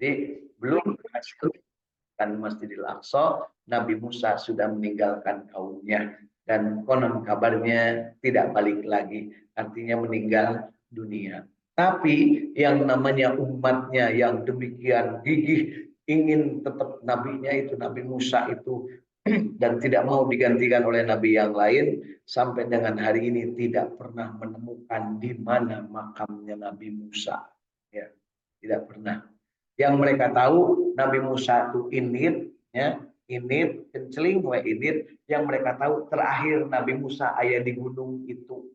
Jadi belum berhasil kan Masjidil Aqsa, Nabi Musa sudah meninggalkan kaumnya dan konon kabarnya tidak balik lagi, artinya meninggal dunia. Tapi yang namanya umatnya yang demikian gigih ingin tetap nabinya itu Nabi Musa itu dan tidak mau digantikan oleh nabi yang lain, sampai dengan hari ini tidak pernah menemukan di mana makamnya Nabi Musa. Ya, tidak pernah. Yang mereka tahu Nabi Musa itu init, ya, init, kenceling, init. Yang mereka tahu terakhir Nabi Musa ayah di gunung itu.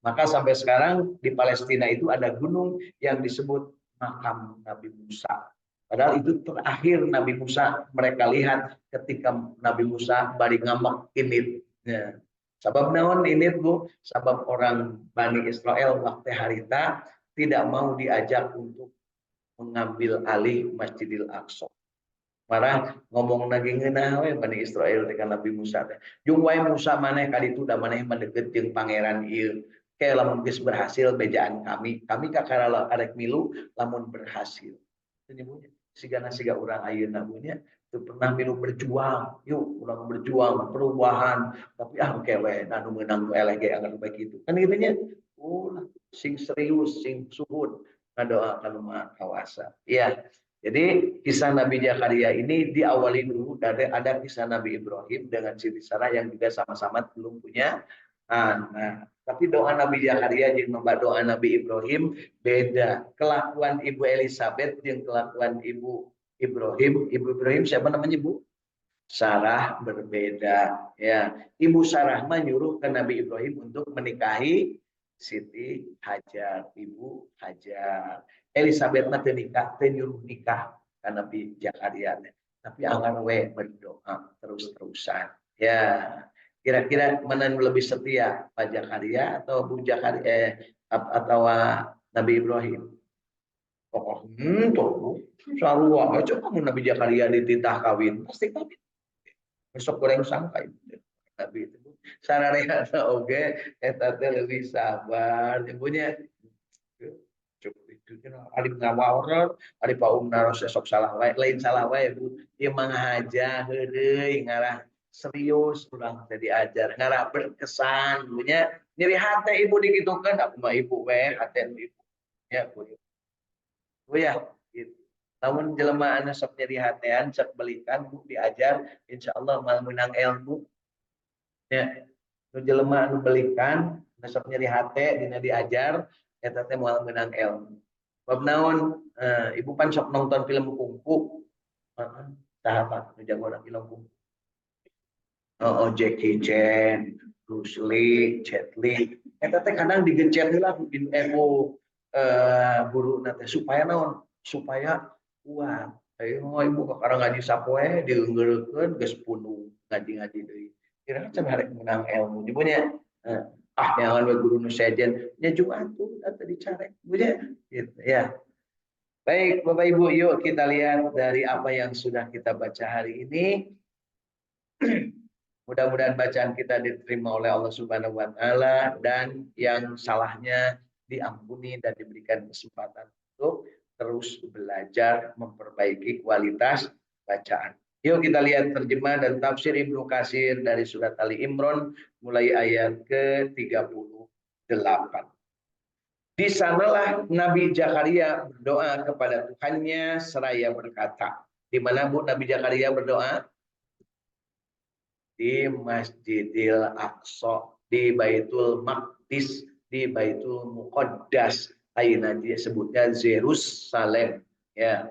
Maka sampai sekarang di Palestina itu ada gunung yang disebut makam Nabi Musa. Padahal itu terakhir Nabi Musa mereka lihat ketika Nabi Musa bari ngamak init. Ya. Sabab naon init bu? Sabab orang Bani Israel waktu harita tidak mau diajak untuk mengambil alih Masjidil Aqsa. Marah ngomong lagi ngeunah we Bani Israel dengan Nabi Musa teh. Jung wae Musa maneh kali itu da maneh mendekeut jeung pangeran ieu. Kayak lamun geus berhasil bejaan kami kakara arek milu lamun berhasil. Nyebutnya siga urang ayeuna punya teu pernah milu berjuang. Yuk urang berjuang perubahan tapi kewe anu meunang eleh ge angan baik itu. Kan kitu nya. Sing serius sing suhud ngadoakeun mah kawasa. Iya. Jadi kisah Nabi Zakaria ini diawali dulu dari ada kisah Nabi Ibrahim dengan Siti Sarah yang juga sama-sama belum punya anak. Tapi doa Nabi Zakaria jeung doa Nabi Ibrahim beda. Kelakuan Ibu Elizabeth jeung kelakuan Ibu Ibrahim. Ibu Ibrahim siapa namanya Bu? Sarah berbeda. Ya, Ibu Sarah menyuruh ke Nabi Ibrahim untuk menikahi Siti Hajar, Ibu Hajar. Elizabeth mah nikah, nyuruh nikah ke Nabi Zakaria. Tapi angan we berdoa terus-terusan. Ya, kira-kira mana yang lebih setia, Pak Zakaria atau Bu Zakaria atau Nabi Ibrahim? Pokok tuh sarua aja kamu Nabi Zakaria dititah kawin, pasti kawin. Besok goreng sangka itu. Nabi itu sararea oge eta teh leuwih sabar, ibunya cukup itu ari ngawawror, ari paumna ros sok salah wae, lain salah wae Bu. Ieu mah ngahaja heureuy ngarah serius urang teh diajar, ngarah berkesan punya nyeri hate ibu digitukeun aku mah ibu we hate ibu. Ya Bu. Bu ya, gitu. Namun jelema anu sok nyeri hatean sok belikan Bu diajar insyaallah mal menang ilmu. Ya, nu jelema anu belikan sok nyeri hate dina diajar eta teh moal meunang ilmu. Bab naon? Ibu pan sok nonton film kungfu. Heeh, saha nu jagoan film kungfu? Oh, Jackie Chan, Bruce Lee, Jet Li. Eta teh kadang digencet heula ku guru nate supaya naon? Supaya kuat. Ayo ibu kakara ngaji sapoe diunggeurekeun geus punung ngaji-ngaji deui. Kira can harek menang ilmu. Ibunya jangan we guru nu sejen nya Jumat tuh atuh dicare. Ibunya gitu ya. Baik Bapak Ibu, yuk kita lihat dari apa yang sudah kita baca hari ini. Mudah-mudahan bacaan kita diterima oleh Allah Subhanahu wa taala dan yang salahnya diampuni dan diberikan kesempatan untuk terus belajar memperbaiki kualitas bacaan. Yuk kita lihat terjemah dan tafsir Ibnu Katsir dari surat Ali Imran mulai ayat ke-38. Di sanalah Nabi Zakaria berdoa kepada Tuhannya seraya berkata. Di mana Bu Nabi Zakaria berdoa? Di Masjidil Aqsa, di Baitul Maqdis, di Baitul Muqaddas, ayeuna disebutnya Yerusalem, ya,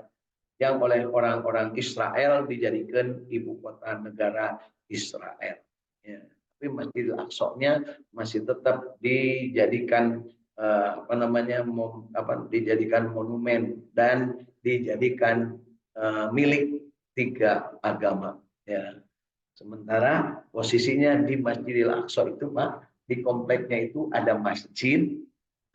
yang oleh orang-orang Israel dijadikan ibu kota negara Israel. Ya. Tapi Masjidil Aqsa-nya masih tetap dijadikan dijadikan monumen dan dijadikan milik tiga agama. Ya. Sementara posisinya di Masjidil Aqsa itu Pak, di kompleknya itu ada masjid,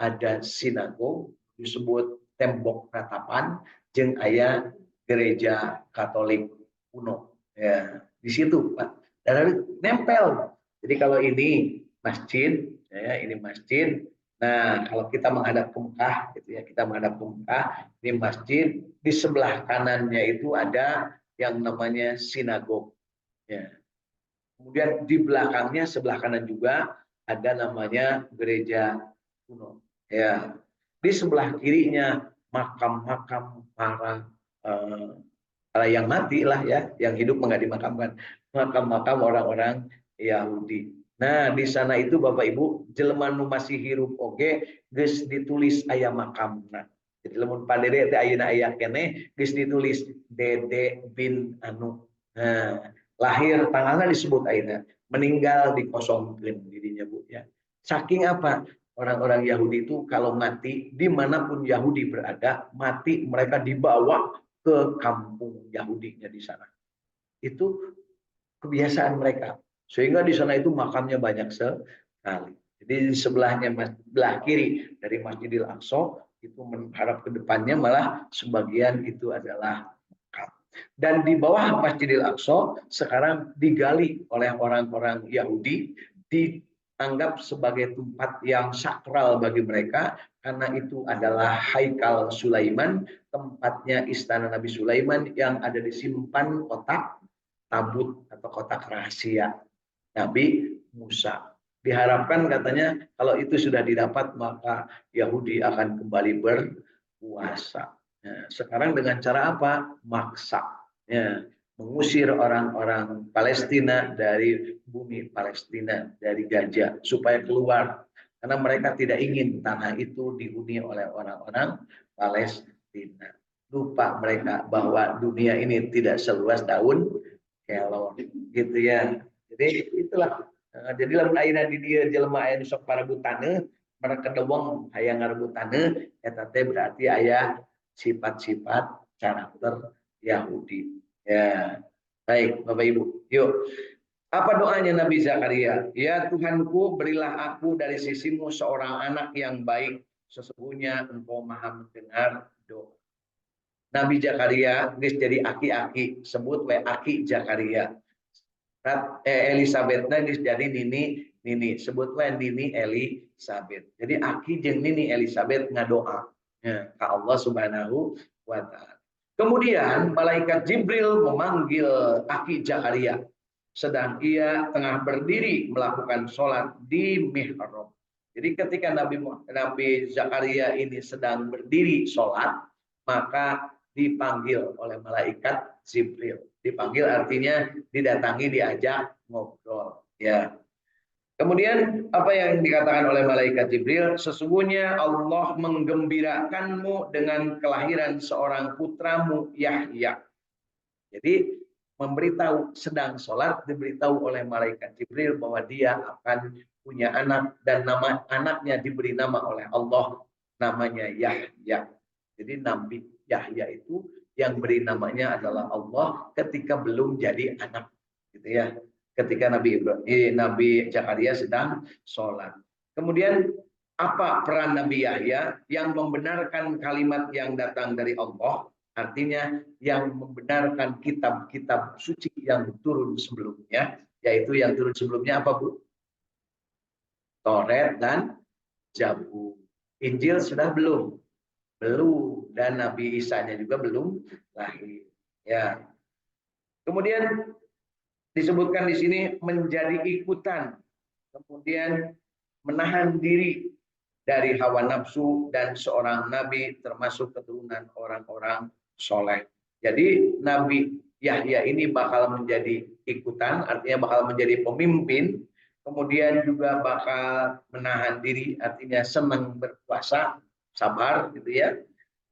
ada sinagog, disebut tembok ratapan, jeung aya gereja Katolik kuno. Ya, di situ Pak. Dan nempel. Jadi kalau ini masjid, ya, ini masjid, Nah, kalau kita menghadap ke Mekah, gitu ya, kita menghadap ke Mekah, ini masjid, di sebelah kanannya itu ada yang namanya sinagog. Ya. Kemudian di belakangnya sebelah kanan juga ada namanya gereja kuno. Ya, di sebelah kirinya makam-makam para yang mati lah ya, yang hidup nggak dimakamkan, makam-makam orang-orang Yahudi. Nah, di sana itu Bapak Ibu, jelema nu masih hirup oge geus ditulis aya makam. Nah, jadi lamun padede teh ayeuna aya keneh geus ditulis Dede bin Anu. Nah, lahir tanggalnya disebut ayeuna, meninggal dikosongkeun dirinya Bu ya. Saking apa? Orang-orang Yahudi itu kalau mati dimanapun Yahudi berada, mati mereka dibawa ke kampung Yahudinya di sana. Itu kebiasaan mereka. Sehingga di sana itu makamnya banyak sekali. Jadi di sebelahnya belah kiri dari Masjidil Aqsa itu menghadap ke depannya malah sebagian itu adalah makam. Dan di bawah Masjidil Aqsa sekarang digali oleh orang-orang Yahudi, dianggap sebagai tempat yang sakral bagi mereka karena itu adalah Haikal Sulaiman, tempatnya istana Nabi Sulaiman yang ada disimpan kotak tabut atau kotak rahasia Nabi Musa. Diharapkan katanya kalau itu sudah didapat maka Yahudi akan kembali berpuasa. Nah, sekarang dengan cara apa? Maksa. Ya, mengusir orang-orang Palestina dari bumi Palestina, dari Gaza supaya keluar. Karena mereka tidak ingin tanah itu dihuni oleh orang-orang Palestina. Lupa mereka bahwa dunia ini tidak seluas daun kelor gitu ya. Jadi itulah. Jadi lamun ayeuna di dieu jelema aya sok parebutane, mereka dewong hayang ngarebutane eta teh berarti aya sifat-sifat karakter Yahudi. Ya. Baik, Bapak Ibu. Yuk. Apa doanya Nabi Zakaria? Ya Tuhanku, berilah aku dari sisimu seorang anak yang baik. Sesungguhnya Engkau Maha mendengar doa. Nabi Zakaria geus jadi aki-aki, sebut we aki Zakaria. Elizabeth geus jadi Nini, sebut we Nini Elizabeth. Jadi aki jeung Nini Elizabeth ngadoa ya, ke Allah Subhanahu wa taala. Kemudian malaikat Jibril memanggil aki Zakaria sedang ia tengah berdiri melakukan sholat di mihrab. Jadi ketika Nabi Zakaria ini sedang berdiri sholat, maka dipanggil oleh malaikat Jibril. Dipanggil artinya didatangi, diajak ngobrol. Ya. Kemudian apa yang dikatakan oleh malaikat Jibril? Sesungguhnya Allah menggembirakanmu dengan kelahiran seorang putramu Yahya. Jadi memberitahu sedang sholat, diberitahu oleh malaikat Jibril bahwa dia akan punya anak dan nama anaknya diberi nama oleh Allah, namanya Yahya. Jadi Nabi Yahya itu yang beri namanya adalah Allah ketika belum jadi anak, gitu ya. Ketika Nabi Zakaria sedang sholat. Kemudian apa peran Nabi Yahya yang membenarkan kalimat yang datang dari Allah? Artinya yang membenarkan kitab-kitab suci yang turun sebelumnya, yaitu yang turun sebelumnya apa Bu? Taurat dan Zabur. Injil sudah belum? Belum. Dan Nabi Isa-nya juga belum lahir. Ya. Kemudian disebutkan di sini menjadi ikutan. Kemudian menahan diri dari hawa nafsu dan seorang nabi termasuk keturunan orang-orang soleh. Jadi Nabi Yahya ini bakal menjadi ikutan, artinya bakal menjadi pemimpin, kemudian juga bakal menahan diri, artinya senang berpuasa, sabar gitu ya,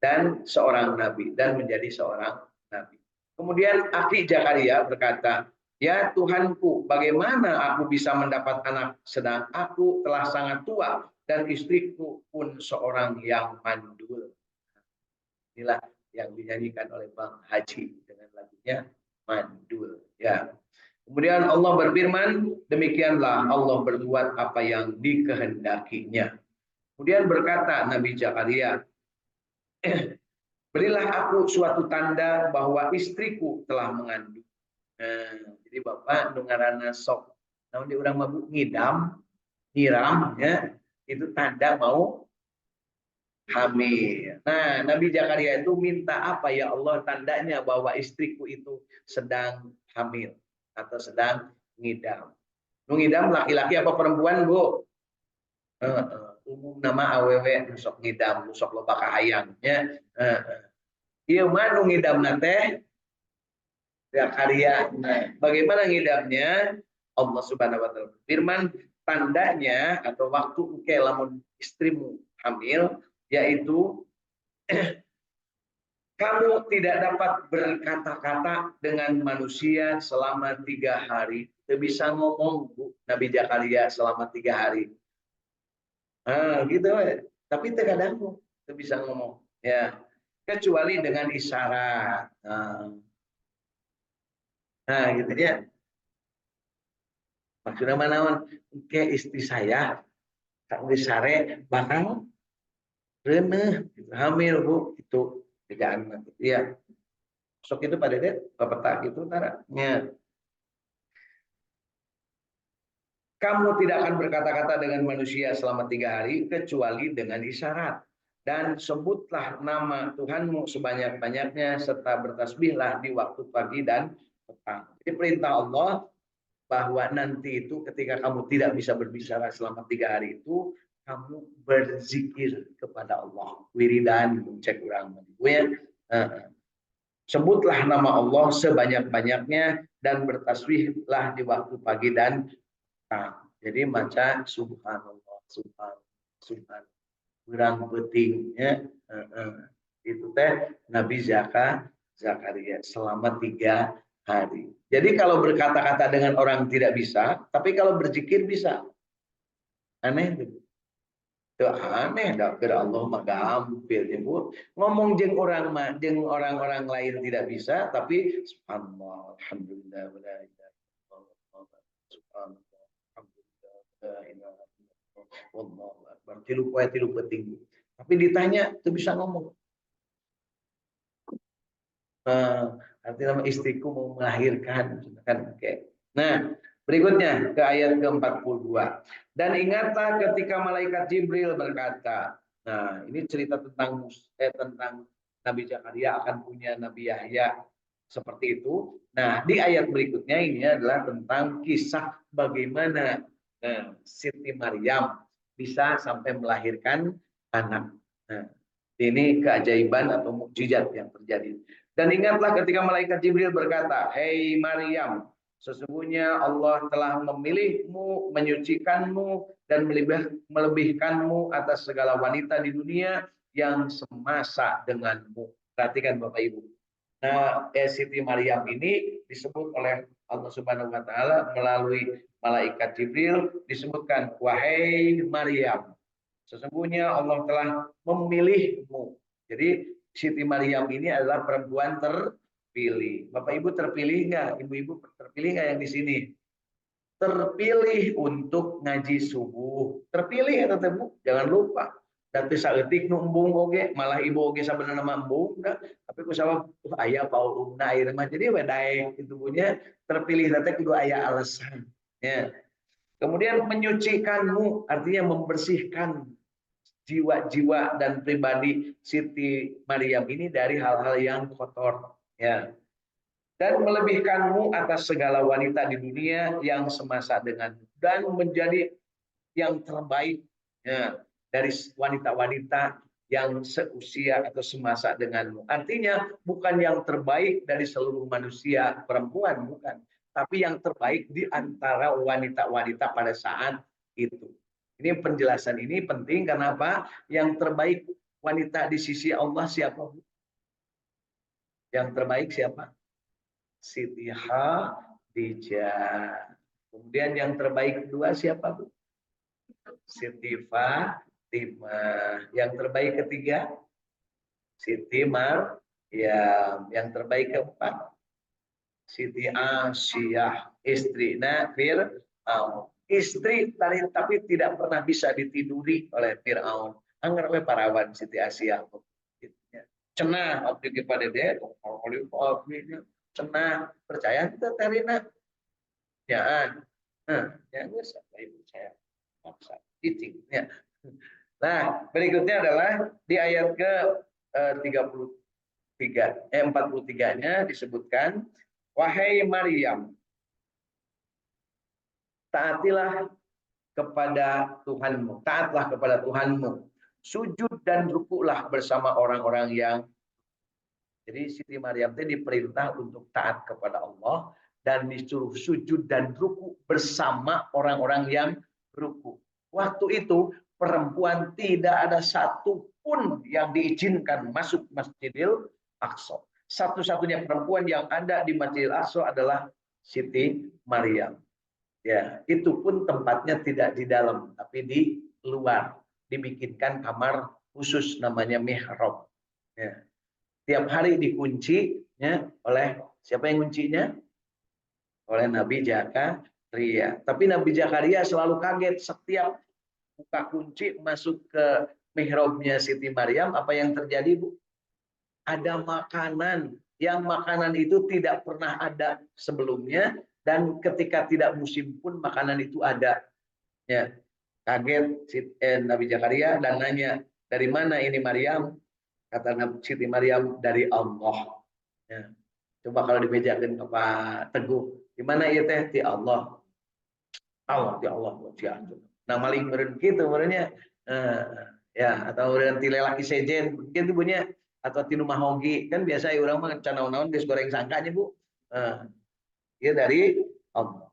dan seorang nabi dan menjadi seorang nabi. Kemudian Aki Zakaria berkata, ya Tuhanku, bagaimana aku bisa mendapat anak sedang aku telah sangat tua dan istriku pun seorang yang mandul. Inilah yang dinyanyikan oleh Bang Haji dengan lagunya Mandul. Ya. Kemudian Allah berfirman, demikianlah Allah berbuat apa yang dikehendakinya. Kemudian berkata Nabi Zakaria, berilah aku suatu tanda bahwa istriku telah mengandung. Jadi Bapak dengarana sok namun di urang mabuk ngidam, nyiram ya. Itu tanda mau hamil. Nah, Nabi Zakaria itu minta apa ya Allah tandanya bahwa istriku itu sedang hamil atau sedang ngidam. Ngidam laki-laki apa perempuan, Bu? Umum nama awewe nusok ngidam, nusok loba kahayangnya. Iya mah ngidam nate Zakaria. Nah, bagaimana ngidamnya? Allah Subhanahu wa taala firman tandanya atau waktu engke lamun istrimu hamil yaitu kamu tidak dapat berkata-kata dengan manusia selama 3 hari. Tidak bisa ngomong, Bu, Nabi Zakaria selama 3 hari. Gitu. Tapi terkadang tidak bisa ngomong. Ya, kecuali dengan isyarat. Gitu ya. Maksudnya mana? Kayak istri saya, tak sare bakal reneh, hamil, Bu. Itu kerjaan. Iya. Sok itu pada deh, bapak tak gitu, taranya. Kamu tidak akan berkata-kata dengan manusia selama 3 hari kecuali dengan isyarat. Dan sebutlah nama Tuhanmu sebanyak-banyaknya serta bertasbihlah di waktu pagi dan petang. Jadi perintah Allah bahwa nanti itu ketika kamu tidak bisa berbicara selama 3 hari itu, kamu berzikir kepada Allah. Wiridan, cek urang. Sebutlah nama Allah sebanyak-banyaknya dan bertasbihlah di waktu pagi dan jadi maca subhanallah, subhanallah, kurang pentingnya itu teh Nabi Zakaria selama 3 hari. Jadi kalau berkata-kata dengan orang tidak bisa, tapi kalau berzikir bisa. Aneh gitu. Itu aneh dah kira Allah mah gampil Bu. Ngomong jeng orang mah jeng orang-orang lain tidak bisa, tapi subhanallah, alhamdulillah, wala ilaha illallah, subhanallah, alhamdulillah, la ilaha illallah, wallahu akbar. Tilu penting. Tapi ditanya itu bisa ngomong. Artinya istriku mau melahirkan kan oke. Nah, berikutnya ke ayat ke-42. Dan ingatlah ketika malaikat Jibril berkata, nah ini cerita tentang Nabi Zakaria akan punya Nabi Yahya seperti itu. Nah, di ayat berikutnya ini adalah tentang kisah bagaimana Siti Maryam bisa sampai melahirkan anak. Nah, ini keajaiban atau mukjizat yang terjadi. Dan ingatlah ketika malaikat Jibril berkata, "Hei Maryam, sesungguhnya Allah telah memilihmu, menyucikanmu, dan melebihkanmu atas segala wanita di dunia yang semasa denganmu." Perhatikan Bapak Ibu. Nah, Siti Maryam ini disebut oleh Allah Subhanahu wa taala melalui malaikat Jibril disebutkan, "Wahai Maryam, sesungguhnya Allah telah memilihmu." Jadi Siti Maryam ini adalah perempuan terpilih. Bapak Ibu terpilih nggak? Ibu-ibu terpilih nggak yang di sini? Terpilih untuk ngaji subuh. Terpilih ya tetap Bu. Jangan lupa. Dan saeutik nu embung oge, malah ibu oge sabenerna mah embung da. Tapi ku sabab aya paulungna ayeuna mah jadi we daek itu punya terpilih teh kudu aya alasan. Ya. Kemudian menyucikanmu artinya membersihkan jiwa-jiwa dan pribadi Siti Maryam ini dari hal-hal yang kotor, ya. Dan melebihkanmu atas segala wanita di dunia yang semasa denganmu dan menjadi yang terbaik, ya, dari wanita-wanita yang seusia atau semasa denganmu. Artinya bukan yang terbaik dari seluruh manusia perempuan, bukan, tapi yang terbaik di antara wanita-wanita pada saat itu. Ini penjelasan ini penting karena apa? Yang terbaik wanita di sisi Allah siapa? Yang terbaik siapa? Siti Khadijah. Kemudian yang terbaik kedua siapa, Bu? Siti Fatimah. Yang terbaik ketiga Siti Maryam. Yang terbaik keempat Siti Asyiyah, istri Fir'aun. Istri tapi tidak pernah bisa ditiduri oleh Fir'aun. Anggar we parawan Siti Asyiyah. Cenah abdi kepada dia, cenah percaya kita terina. Jangan. Ya, ibu saya maksa. Titik. Ya. Nah, berikutnya adalah di ayat ke 43, 43-nya disebutkan, wahai Maryam, taatilah kepada Tuhanmu, taatlah kepada Tuhanmu, sujud dan rukuklah bersama orang-orang yang. Jadi Siti Maryam itu diperintah untuk taat kepada Allah dan disuruh sujud dan ruku bersama orang-orang yang ruku. Waktu itu perempuan tidak ada satupun yang diizinkan masuk Masjidil Aqsa. Satu-satunya perempuan yang ada di Masjidil Aqsa adalah Siti Maryam. Ya, itu pun tempatnya tidak di dalam, tapi di luar. Dibikinkan kamar khusus namanya mihrab. Ya. Tiap hari dikunci ya, oleh siapa yang kuncinya? Oleh Nabi Zakaria. Tapi Nabi Zakaria selalu kaget setiap buka kunci masuk ke mihrabnya Siti Maryam, apa yang terjadi, Bu? Ada makanan yang makanan itu tidak pernah ada sebelumnya dan ketika tidak musim pun makanan itu ada. Ya, kaget Nabi Zakaria dan nanya, dari mana ini Maryam? Kata Siti Maryam, dari Allah. Ya. Coba kalau dibejakan ke Pak Teguh, gimana ya teh? Di Allah. Allah, di Allah. Nah maling meren gitu, merenya. Ya, atau meren tile laki sejen, gitu punya. Atau tinu mahogi, kan biasa ya orang mah canau-naun guys goreng sangkanya Bu. Ya dari Allah.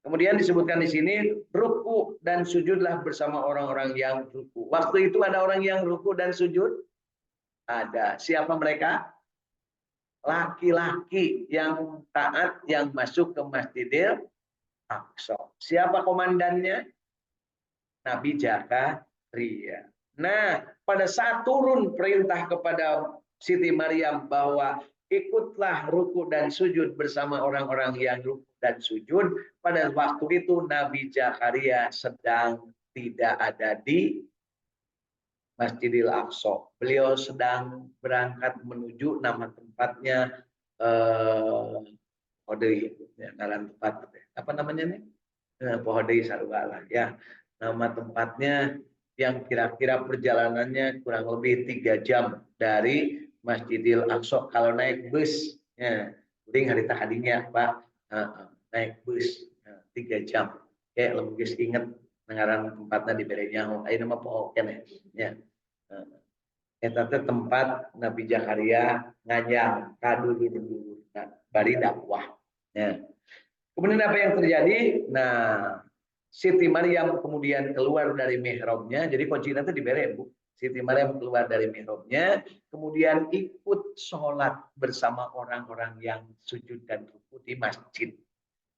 Kemudian disebutkan di sini, ruku dan sujudlah bersama orang-orang yang ruku. Waktu itu ada orang yang ruku dan sujud? Ada. Siapa mereka? Laki-laki yang taat yang masuk ke Masjidil Aqsa. Siapa komandannya? Nabi Zakaria. Nah, pada saat turun perintah kepada Siti Maryam bahwa ikutlah ruku dan sujud bersama orang-orang yang ruku dan sujud, pada waktu itu Nabi Zakaria sedang tidak ada di Masjidil Aqsa. Beliau sedang berangkat menuju nama tempatnya Podei, ya, ngaran tempat apa namanya nih? Podei Sarugala ya. Nama tempatnya yang kira-kira perjalanannya kurang lebih 3 jam dari Masjidil Aqsa kalau naik bus. Ya, uring hari tadinya Pak naik bus 3 jam. Kayak lebih inget ngaran tempatnya di Berenyaho. Ayo nama pokoknya ya. Eta tempat Nabi Zakaria ngajak kadu dulu bari dakwah. Ya. Kemudian apa yang terjadi? Nah, Siti Maryam kemudian keluar dari mihrabnya. Jadi kuncinya itu diberi, Bu. Siti Maryam keluar dari mihrabnya, kemudian ikut sholat bersama orang-orang yang sujud dan ruku di masjid.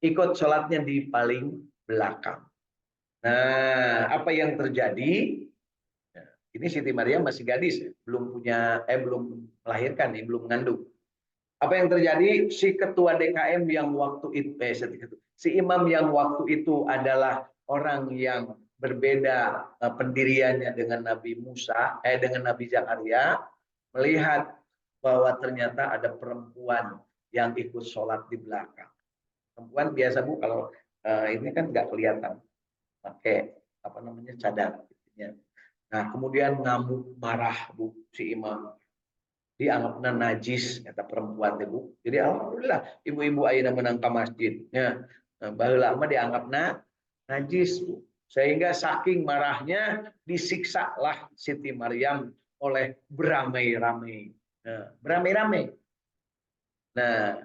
Ikut sholatnya di paling belakang. Nah, apa yang terjadi? Ini Siti Maryam masih gadis, belum melahirkan, belum mengandung. Apa yang terjadi? Si ketua DKM yang waktu itu, si imam yang waktu itu adalah orang yang berbeda pendiriannya dengan Nabi dengan Nabi Zakaria, melihat bahwa ternyata ada perempuan yang ikut sholat di belakang. Perempuan biasa Bu, kalau ini kan nggak kelihatan pakai apa namanya cadar. Nah, kemudian ngamuk marah Bu si imam. Dianggapnya najis kata perempuan Bu. Jadi alhamdulillah ibu-ibu ayeuna menang ka masjid. Ya. Baheula mah dianggapnya najis Bu. Sehingga saking marahnya disiksalah Siti Maryam oleh beramai-ramai. Nah, beramai-ramai. Nah,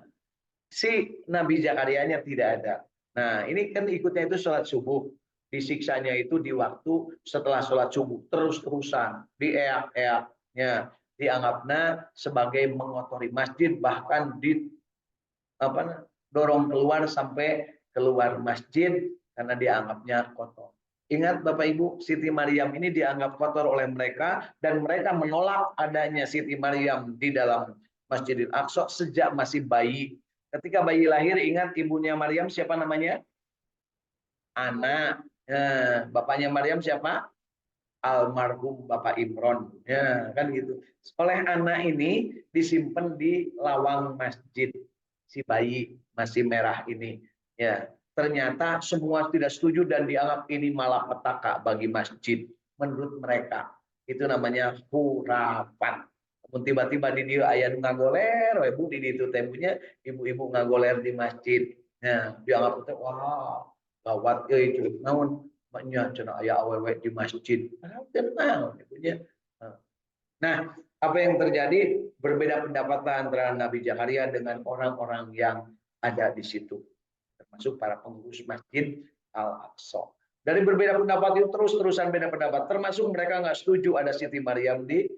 si Nabi Zakarianya tidak ada. Nah, ini kan ikutnya itu sholat subuh. Disiksanya itu di waktu setelah sholat subuh. Terus-terusan. Dieak-eaknya. Dianggapnya sebagai mengotori masjid. Bahkan dorong keluar sampai keluar masjid. Karena dianggapnya kotor. Ingat Bapak Ibu, Siti Maryam ini dianggap kotor oleh mereka. Dan mereka menolak adanya Siti Maryam di dalam Masjidil Aqsa sejak masih bayi. Ketika bayi lahir, ingat ibunya Maryam siapa namanya? Anak. Bapaknya Maryam siapa? Almarhum Bapak Imron. Ya, kan gitu. Oleh anak ini disimpan di lawang masjid. Si bayi masih merah ini. Ya, ternyata semua tidak setuju dan dianggap ini malapetaka bagi masjid. menurut mereka. Itu namanya hurafat. Tiba-tiba di dia ayah ngagoler, ibu di itu temunya ibu-ibu ngagoler di masjid. Nah, dianggap itu wah, gawat itu naon maknya cenah aya awewe di masjid. Tenang ibunya. Nah, apa yang terjadi? Berbeda pendapat antara Nabi Zakaria dengan orang-orang yang ada di situ, termasuk para pengurus masjid Al-Aqsa. Dari berbeda pendapat itu terus-terusan beda pendapat, termasuk mereka nggak setuju ada Siti Maryam di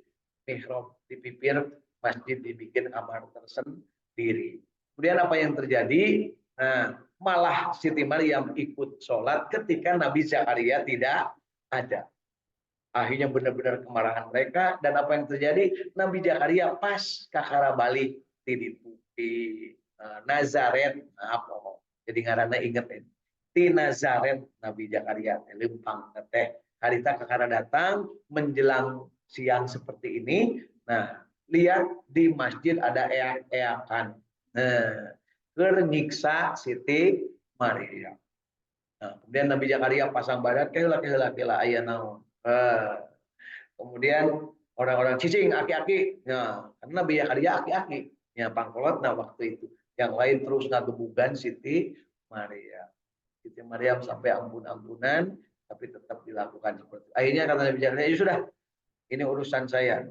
mihrab, di pipir masjid dibikin kamar tersendiri. Kemudian apa yang terjadi? Nah, malah Siti Maryam ikut sholat ketika Nabi Zakaria tidak ada. Akhirnya benar-benar kemarahan mereka, dan apa yang terjadi? Nabi Zakaria pas kakara balik di Nazaret, apa jadi ngaranna inget di Nazaret Nabi Zakaria lempang teh harita kakara datang menjelang siang seperti ini. Nah, lihat di masjid ada eak-eakan. Nah, nyiksa Siti Maria. Nah, kemudian Nabi Zakaria pasang badan kela aya naon. Kemudian orang-orang cicing aki-aki. Nah, karena Nabi Zakaria aki-aki. Ya pangkolot nah waktu itu. Yang lain terus ngagebugan Siti Maria. Siti Maryam sampai ampun-ampunan, tapi tetap dilakukan seperti itu. Akhirnya kata Nabi Zakaria, ya sudah, ini urusan saya.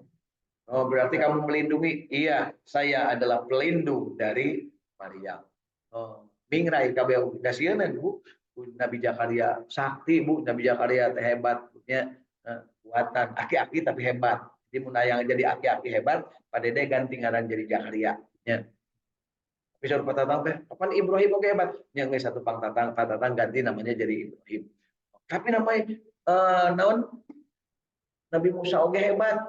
Oh, berarti kamu melindungi? Iya, saya adalah pelindung dari Maryam. Oh, mingrai kabeh gasieun Bu. Nabi Zakaria sakti Bu, Nabi Zakaria teh hebat punya kuatan aki-aki tapi hebat. Jadi mun yang jadi aki-aki hebat, Pak Dede ganti ngaran jadi Zakaria. Ya. Bisa patatang teh, kapan Ibrahim oke hebat? Yang satu patatang ganti namanya jadi Ibrahim. Tapi namanya naon Nabi Musa oke hebat.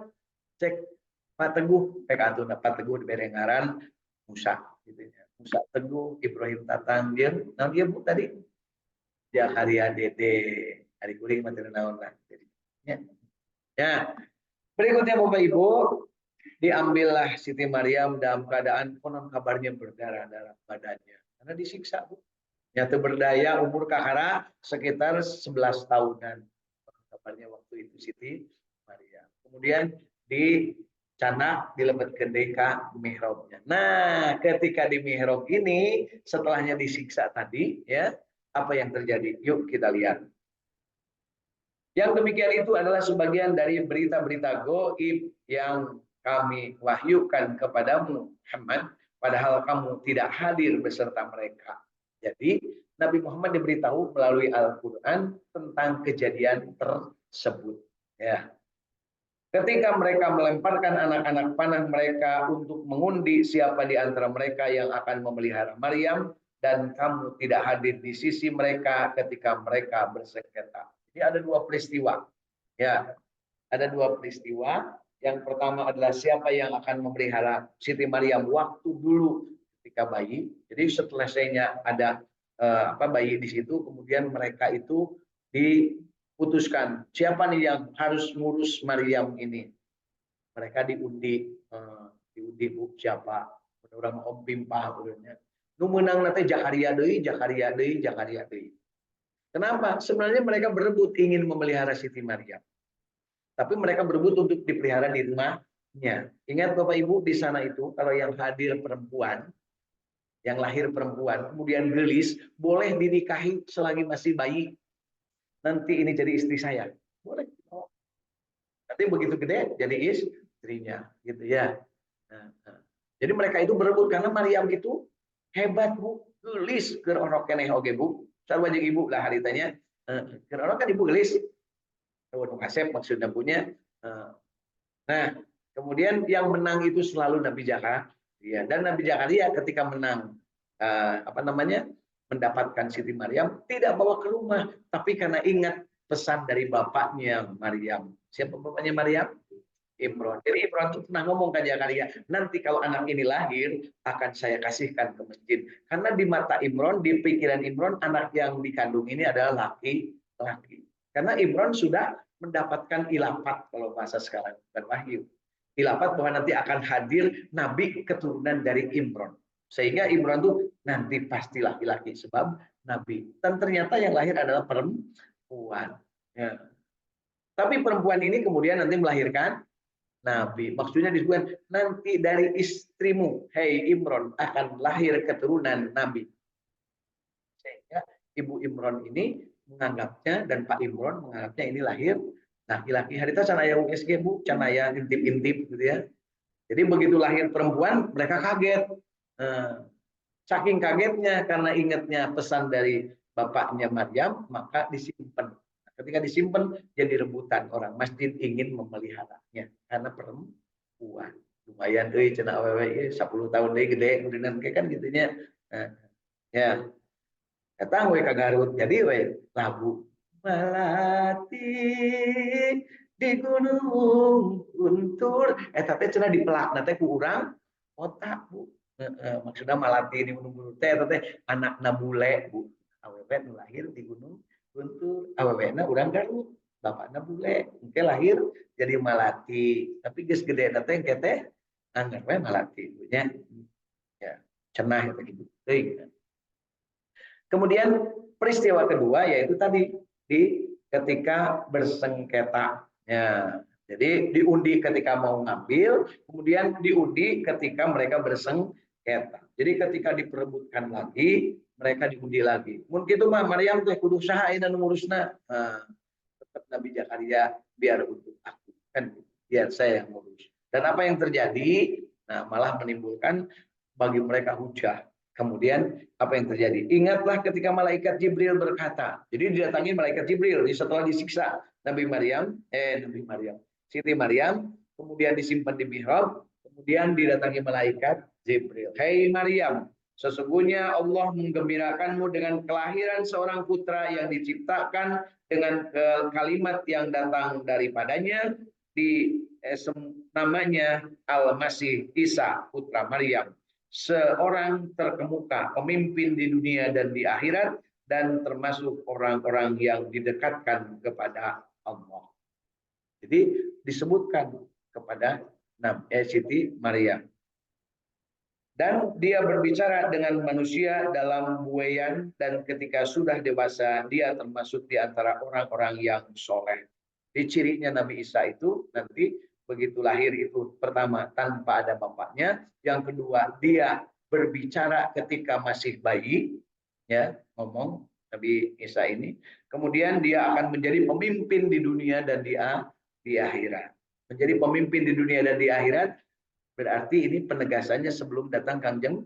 Cek Pak Teguh, atuh Pak Teguh dibere ngaran Musa gitu ya. Musa Teguh, Ibrahim Tatang dia, naon dia Bu tadi? Zakaria Dede. Hari kuring materi naon lah. Ya. Ya. Berikutnya Bapak Ibu, diambillah Siti Maryam dalam keadaan konon kabarnya berdarah-darah badannya karena disiksa Bu. Nyata berdaya umur kahara sekitar 11 tahunan. Kabarnya waktu itu Siti Maryam. Kemudian di canak dilebet deka mihrabnya. Nah, ketika di mihrab ini setelahnya disiksa tadi ya, apa yang terjadi? Yuk kita lihat. Yang demikian itu adalah sebagian dari berita-berita gaib yang kami wahyukan kepadamu Muhammad, padahal kamu tidak hadir beserta mereka. Jadi Nabi Muhammad diberitahu melalui Al-Quran tentang kejadian tersebut. Ya. Ketika mereka melemparkan anak-anak panah mereka untuk mengundi siapa di antara mereka yang akan memelihara Maryam, dan kamu tidak hadir di sisi mereka ketika mereka bersengketa. Jadi ada dua peristiwa. Ya, ada dua peristiwa. Yang pertama adalah siapa yang akan memelihara Siti Maryam waktu dulu ketika bayi. Jadi setelah ada bayi di situ, kemudian mereka itu diputuskan siapa nih yang harus ngurus Maryam ini. Mereka diundi Bu siapa. Orang Om Pimpah urutnya. Nu menang nanti Zakaria deui. Kenapa? Sebenarnya mereka berebut ingin memelihara Siti Maryam. Tapi mereka berebut untuk dipelihara di rumahnya. Ingat Bapak Ibu, di sana itu kalau yang hadir perempuan, yang lahir perempuan, kemudian gelis, boleh dinikahi selagi masih bayi. Nanti ini jadi istri saya. Boleh. Nanti begitu gede jadi istrinya, gitu ya. Jadi mereka itu berebut karena Maryam itu hebat Bu, gelis ke orang keneh oge Bu. Sarua jeung ibu lah haritanya. Ke orang kan ibu gelis. Tahu kasep maksudnya punya. Nah, kemudian yang menang itu selalu Nabi Zakaria, dan Nabi Zakaria ketika menang mendapatkan Siti Maryam tidak bawa ke rumah, tapi karena ingat pesan dari bapaknya Maryam. Siapa bapaknya Maryam? Imron. Jadi Imron itu pernah ngomong ke Zakaria, nanti kalau anak ini lahir akan saya kasihkan ke masjid. Karena di mata Imron, di pikiran Imron, anak yang dikandung ini adalah laki-laki. Karena Imron sudah mendapatkan ilafat kalau bahasa sekarang, bukan wahyu. Ilafat bahwa nanti akan hadir nabi keturunan dari Imron. Sehingga Imron itu nanti pasti laki-laki sebab nabi. Dan ternyata yang lahir adalah perempuan. Ya. Tapi perempuan ini kemudian nanti melahirkan Nabi. Maksudnya disebutkan nanti dari istrimu, hei Imron, akan lahir keturunan Nabi. Sehingga Ibu Imron ini menganggapnya dan Pak Imron menganggapnya ini lahir laki-laki. Harita can aya USG Bu, can aya intip-intip gitu ya. Jadi begitu lahir perempuan, mereka kaget. Saking kagetnya karena ingatnya pesan dari bapaknya Maryam, maka disimpan. Ketika disimpan, jadi rebutan orang. Masjid ingin memeliharanya karena perempuan. Lumayan, cenah awewe 10 tahun deh gede, kemudian kan gitunya. Ya, datang we ka Garut, jadi we lagu melati di gunung Guntur, tapi cenah dipelak nanti ku urang otak Bu. Maksudnya malati di gunung Guntur teh anakna bule Bu. Awewe nu lahir di gunung Guntur, awewena urang Garut, bapakna bule, engke lahir jadi malati, tapi geus gede teh engke teh anggar we malati punya. Ya, cenah eta gitu. Kemudian peristiwa kedua yaitu tadi di ketika bersengketa. Ya, jadi diundi ketika mau ngambil, kemudian diundi ketika mereka bersengketa. Jadi ketika diperebutkan lagi, mereka diundi lagi. Mungkin itu mah Maryam teh kudu saha dan ngurusna. Tetap Nabi Zakaria biar untuk aku kan biar saya yang ngurus. Dan apa yang terjadi? Nah, malah menimbulkan bagi mereka hujah. Kemudian apa yang terjadi? Ingatlah ketika malaikat Jibril berkata. Jadi didatangi malaikat Jibril setelah disiksa Nabi Maryam, Siti Maryam, kemudian disimpan di mihrab, kemudian didatangi malaikat Jibril. Hei Maryam, sesungguhnya Allah menggembirakanmu dengan kelahiran seorang putra yang diciptakan dengan kalimat yang datang daripadanya namanya Al-Masih Isa putra Maryam, seorang terkemuka, pemimpin di dunia dan di akhirat, dan termasuk orang-orang yang didekatkan kepada Allah. Jadi disebutkan kepada Siti Maryam. Dan dia berbicara dengan manusia dalam buayan, dan ketika sudah dewasa, dia termasuk di antara orang-orang yang soleh. Di cirinya Nabi Isa itu nanti begitu lahir itu pertama tanpa ada bapaknya, yang kedua dia berbicara ketika masih bayi, ya ngomong Nabi Isa ini, kemudian dia akan menjadi pemimpin di dunia dan di akhirat. Menjadi pemimpin di dunia dan di akhirat berarti ini penegasannya sebelum datang Kangjeng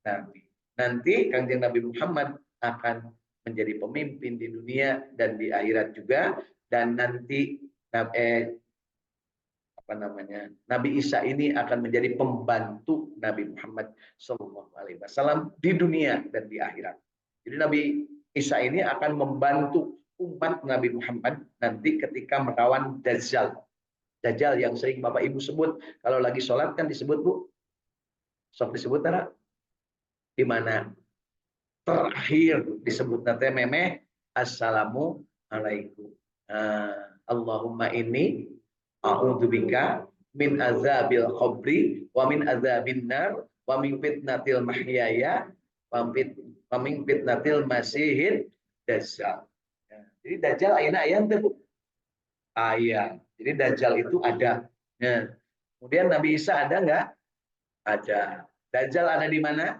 Nabi. Nanti Kangjeng Nabi Muhammad akan menjadi pemimpin di dunia dan di akhirat juga, dan nanti Nabi Isa ini akan menjadi pembantu Nabi Muhammad SAW di dunia dan di akhirat. Jadi Nabi Isa ini akan membantu umat Nabi Muhammad nanti ketika melawan Dajjal. Dajjal yang sering Bapak Ibu sebut kalau lagi sholat kan disebut Bu, sok disebut tara di mana terakhir disebut nanti memeh assalamu alaikum. Allahumma inni a'udzubika min azabil qabri wa min azabin nar wa min fitnatil mahyaya wa min fitnatil masihid dajjal. Jadi Dajjal ayeuna aya teh Bu? Ayat. Jadi Dajjal itu ada. Nah, kemudian Nabi Isa ada nggak? Ada. Dajjal ada di mana?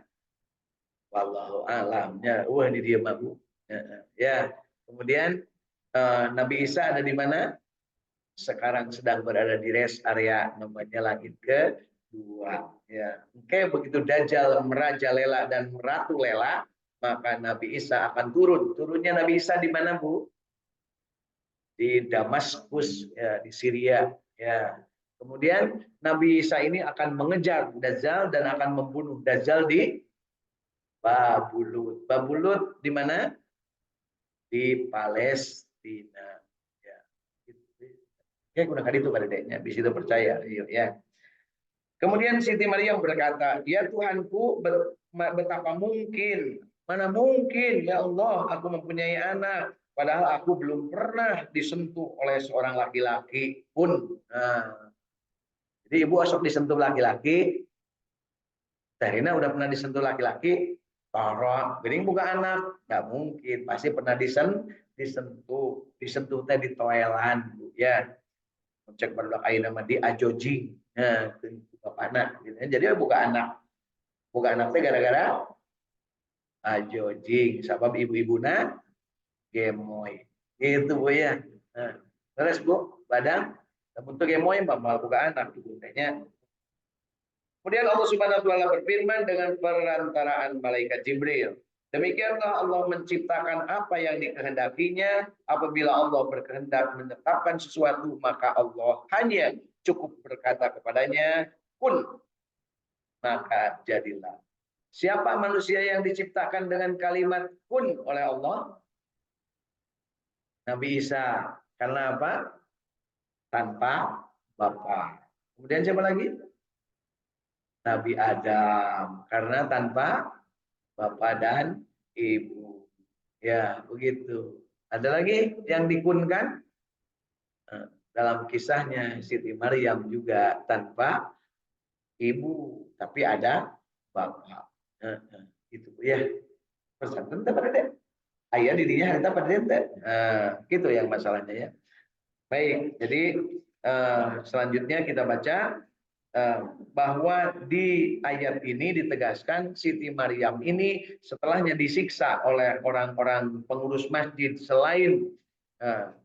Wallahu a'lam. Ya, ini dia Bu. Ya. Kemudian Nabi Isa ada di mana? Sekarang sedang berada di rest area namanya langit kedua. Ya. Oke, begitu Dajjal merajalela dan meratulela, maka Nabi Isa akan turun. Turunnya Nabi Isa di mana Bu? Di Damaskus, ya, di Syria, ya. Kemudian Nabi Isa ini akan mengejar Dajjal dan akan membunuh Dajjal di Babulut. Babulut di mana? Di Palestina. Ya. Oke, udah kali itu pada deknya, di situ percaya, ya. Kemudian Siti Maryam berkata, ya Tuhanku, betapa mungkin, mana mungkin ya Allah aku mempunyai anak. Padahal aku belum pernah disentuh oleh seorang laki-laki pun. Nah, jadi ibu asok disentuh laki-laki. Terina udah pernah disentuh laki-laki. Torok, gering buka anak. Nggak mungkin. Pasti pernah disentuh. Disentuh teh di toelan. ya cek barudak ayeuna mah di ajojing nah bapak anak gitu. Jadi buka anak teh gara-gara ajojing sabab ibu-ibuna gemoy gitu Bu ya. Nah, terus Bu badang untuk gemoy mah buka anak gitu tehnya. Kemudian Allah Subhanahu wa taala berfirman dengan perantaraan malaikat Jibril. Demikianlah Allah menciptakan apa yang dikehendakinya. Apabila Allah berkehendak menetapkan sesuatu, maka Allah hanya cukup berkata kepadanya, kun, maka jadilah. Siapa manusia yang diciptakan dengan kalimat kun oleh Allah? Nabi Isa. Karena apa? Tanpa Bapa. Kemudian siapa lagi? Nabi Adam. Karena tanpa Bapak dan Ibu. Ya, begitu. Ada lagi yang dikunkan? Dalam kisahnya Siti Maryam juga tanpa ibu, tapi ada bapak. Gitu ya. Persatuan pada deh. Ayah dirinya harta pada deh. Gitu yang masalahnya ya. Baik, jadi selanjutnya kita baca bahwa di ayat ini ditegaskan Siti Maryam ini setelahnya disiksa oleh orang-orang pengurus masjid selain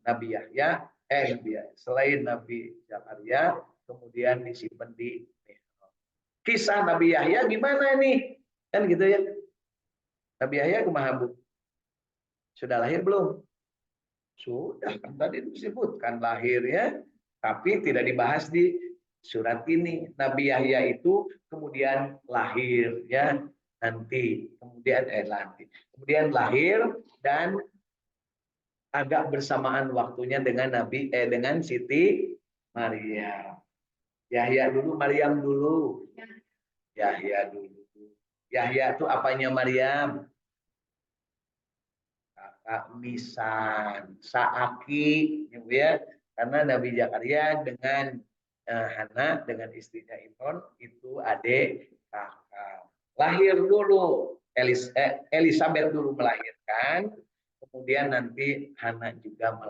Nabi Yahya, selain Nabi Zakaria, kemudian disimpan di kisah Nabi Yahya gimana ini? Kan gitu ya. Nabi Yahya kumaha Bu? Sudah lahir belum? Sudah, kan tadi disebutkan lahirnya, tapi tidak dibahas di surat ini. Nabi Yahya itu kemudian lahir ya nanti, kemudian lahir dan agak bersamaan waktunya dengan Siti Maryam. Yahya dulu, Maryam dulu. Yahya dulu. Yahya itu apanya Maryam? Kakak misan, saaki, gitu ya. Karena Nabi Zakaria dengan Hana dengan istrinya Imron itu adik kakak. Lahir dulu Elizabeth dulu melahirkan, kemudian nanti Hana juga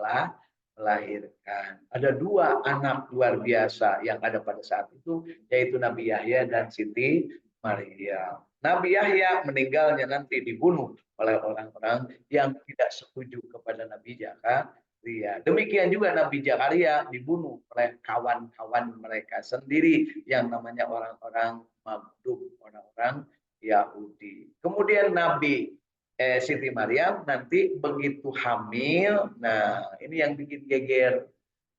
melahirkan. Ada dua anak luar biasa yang ada pada saat itu, yaitu Nabi Yahya dan Siti Maryam. Nabi Yahya meninggalnya nanti dibunuh oleh orang-orang yang tidak setuju kepada Nabi Zakaria. Demikian juga Nabi Zakaria dibunuh oleh kawan-kawan mereka sendiri yang namanya orang-orang Maghrib, orang-orang Yahudi. Kemudian Nabi Siti Maryam nanti begitu hamil, nah ini yang bikin geger.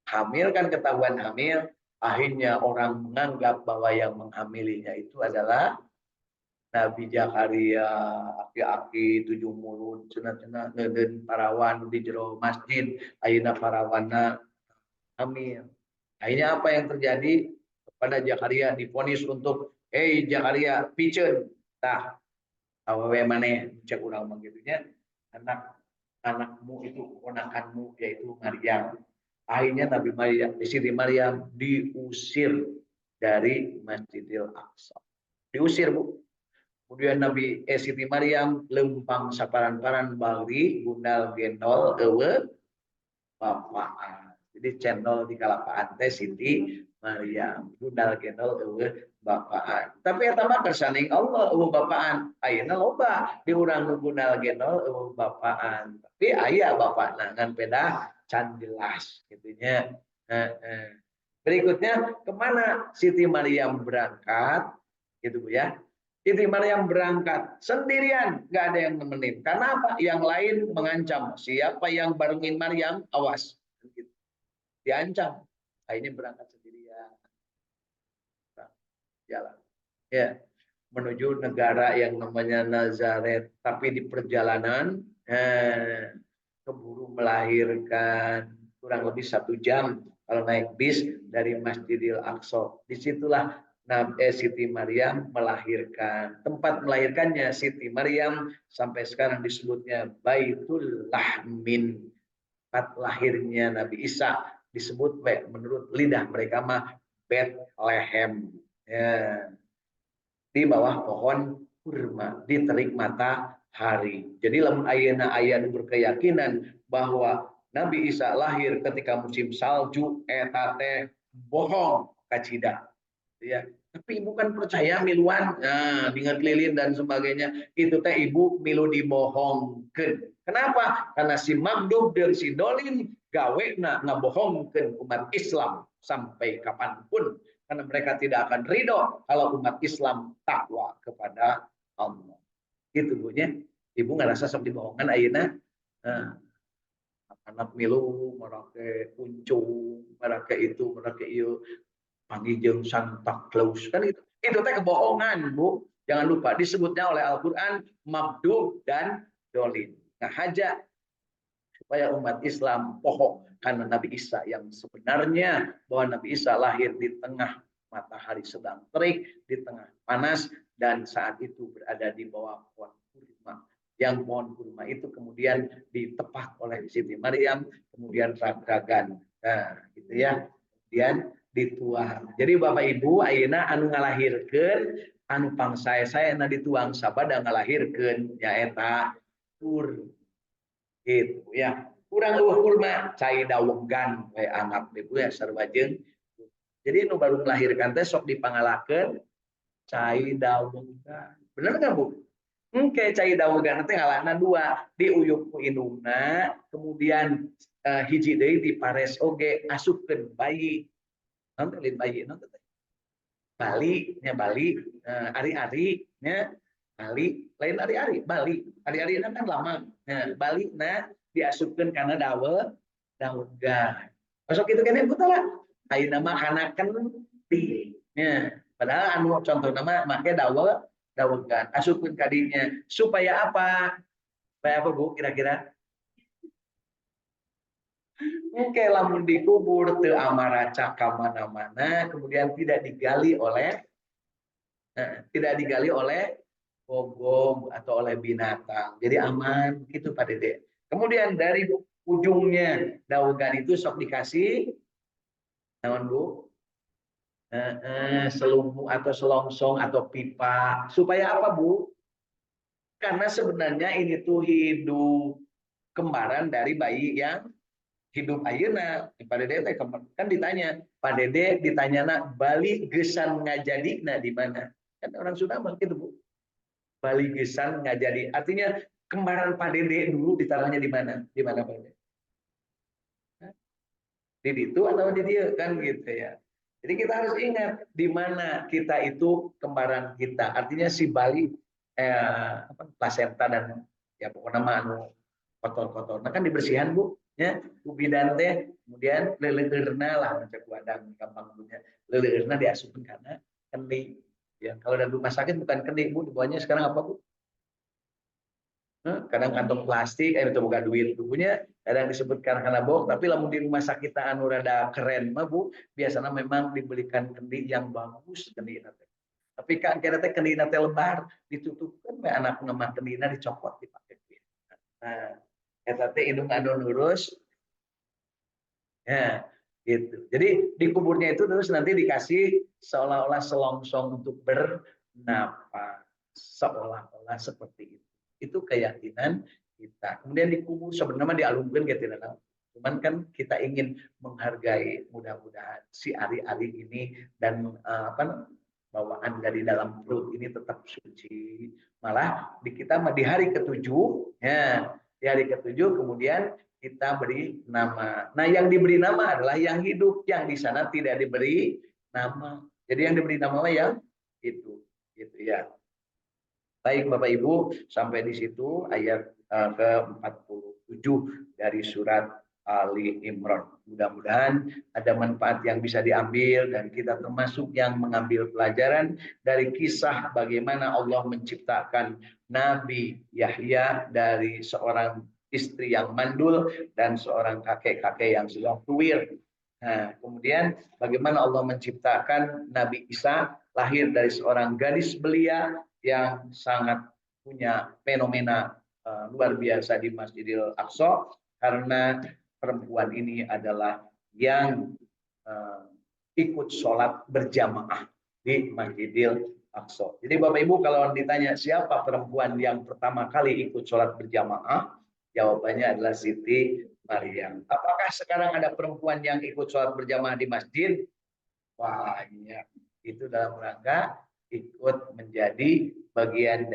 Hamil kan ketahuan hamil, akhirnya orang menganggap bahwa yang menghamilinya itu adalah Nabi Zakaria, aki-aki 7 mulut, cenah-cenah ngeudeun parawan di jero masjid, ayeuna parawana hamil. Akhirnya apa yang terjadi kepada Zakaria divonis untuk, Zakaria, piceun. Tah, awewe maneh cek urang mah gitunya, anakmu itu ponakanmu yaitu Maryam. Akhirnya Nabi Maryam, Siti Maryam diusir dari Masjidil Aqsa. Diusir, Bu. Kemudian Nabi Siti Maryam lempang saparan-paran bari gundal gendol eueuh bapaan. Jadi cendol di kalapaan teh Siti Maryam gundal gendol eueuh bapaan. Tapi eta mah kersaning Allah eueuh bapaan. Ayeuna loba di urang nu gundal gendol eueuh bapaan. Tapi aya bapana ngan peda can jelas gitunya. Berikutnya kemana Siti Maryam berangkat? Gitu Bu ya. Siti Maryam berangkat sendirian, nggak ada yang nemenin. Karena apa? Yang lain mengancam. Siapa yang barengin Maryam, awas. Diancam. Akhirnya berangkat sendirian. Jalan. Ya, menuju negara yang namanya Nazaret. Tapi di perjalanan, keburu melahirkan kurang lebih 1 jam kalau naik bis dari Masjidil Aqsa. Disitulah Siti Maryam melahirkan. Tempat melahirkannya Siti Maryam sampai sekarang disebutnya Baitul Lahmin. Tempat lahirnya Nabi Isa disebut menurut lidah mereka mah Bethlehem. Ya. Di bawah pohon kurma di terik matahari. Jadi lamun ayeuna aya berkeyakinan bahwa Nabi Isa lahir ketika musim salju, eta teh bohong kacida. Ya, tapi ibu kan percaya miluan, nah, dengan lilin dan sebagainya. Itu teh ibu milu dibohongkeun. Kenapa? Karena si Magdub dan si Dolin gawe ngabohongkeun umat Islam sampai kapanpun. Karena mereka tidak akan ridho kalau umat Islam takwa kepada Allah. Itu bunya. Ibu ngerasa sok dibohongan ayeuna. Nah, anak milu merake kuncung, merake itu, merake ieu, panggil jeung Santa Claus kan itu teh kebohongan, Bu. Jangan lupa disebutnya oleh Al-Qur'an Magdub dan Dolin. Nah, haja supaya umat Islam pohon karena Nabi Isa yang sebenarnya, bahwa Nabi Isa lahir di tengah matahari sedang terik, di tengah panas, dan saat itu berada di bawah pohon kurma. Yang pohon kurma itu kemudian ditepak oleh Siti Maryam, kemudian ragagan. Nah, gitu ya. Kemudian dituang. Jadi Bapak Ibu ayeuna anu ngalahirkeun anu pangsae saya na dituang sabada ngalahirkeun nyaeta kur gitu ya. Kurang kurma cai dawegan we anggap ibu ya sarua jeung. Jadi nu baru melahirkan teh sok dipangalakeun cai dawegan. Bener enggak Bu? Engke cai dawegan teh ngalahna dua, diuyup ku indungna, kemudian hiji deui dipares oge asupkeun bayi. Nonton lain bayi nonton Bali nya Bali ari-ari nya Bali lain ari-ari Bali ari-ari kan lama Bali nah diasupkeun kana dawegan masuk itu kan ibu tah ayeuna mah hanakeun di nya padahal anu contoh nama make dawegan asupkeun ka dinya supaya apa Bu kira-kira. Oke, lamun dikubur teu amaraca ka mana-mana, kemudian tidak digali oleh gogong atau oleh binatang. Jadi aman gitu Pak Dede. Kemudian dari ujungnya dawegan itu sok dikasih naon Bu? Selumbu atau selongsong atau pipa. Supaya apa Bu? Karena sebenarnya ini tuh hidup kembaran dari bayi yang hidup ayeuna. Pak Dede kan ditanya, Pak Dede ditanya nak Bali gesan ngajadina di mana? Kan orang Sunda mah gitu Bu. Bali gesan ngajadi. Artinya kembaran Pak Dede dulu ditaruhnya di mana? Di mana Pak Dede? Di itu atau di dia kan gitu ya. Jadi kita harus ingat di mana kita itu kembaran kita. Artinya si Bali plasenta dan ya pokoknya mah anu kotor-kotor. Nah kan dibersihan Bu, ya ubidan teh kemudian leleurna lah macam wadang gampang punya. Leleurna diasupin karena kendi. Ya, kalau dari rumah sakit bukan kendi Bu, dibawanya sekarang apa Bu? Kadang kantong plastik, itu bukan duit bukunya, kadang disebutkan karena bohong, tapi lamun di rumah sakit anu rada keren mah Bu, biasanya memang dibelikan kendi yang bagus kendi nate. Tapi kan kira teh kendi nate lebar, ditutupkan we anak ngemah kendina dicopot dipakai. Nah, eta teh indung anu lurus. Ya, gitu. Jadi di kuburnya itu terus nanti dikasih seolah-olah selongsong untuk bernapas, seolah-olah seperti itu. Itu keyakinan kita. Kemudian dikubur sebenarnya dialungkan gitu kan. Cuman kan kita ingin menghargai mudah-mudahan si ari-ari ini dan bawaan dari dalam perut ini tetap suci. Malah di kita di hari ketujuh, ya di hari ketujuh kemudian kita beri nama. Nah, yang diberi nama adalah yang hidup, yang di sana tidak diberi nama. Jadi yang diberi nama yang itu, gitu ya. Baik Bapak Ibu, sampai di situ ayat ke-47 dari surat Ali Imran. Mudah-mudahan ada manfaat yang bisa diambil dan kita termasuk yang mengambil pelajaran dari kisah bagaimana Allah menciptakan Nabi Yahya dari seorang istri yang mandul dan seorang kakek-kakek yang sudah tuwir. Nah, kemudian bagaimana Allah menciptakan Nabi Isa lahir dari seorang gadis belia yang sangat punya fenomena luar biasa di Masjidil Aqsa karena perempuan ini adalah yang ikut sholat berjamaah di Masjidil Aqsa. Jadi Bapak Ibu kalau ditanya siapa perempuan yang pertama kali ikut sholat berjamaah, Jawabannya adalah Siti Maryam. Apakah sekarang ada perempuan yang ikut sholat berjamaah di masjid? Banyak. Itu dalam rangka ikut menjadi bagian dari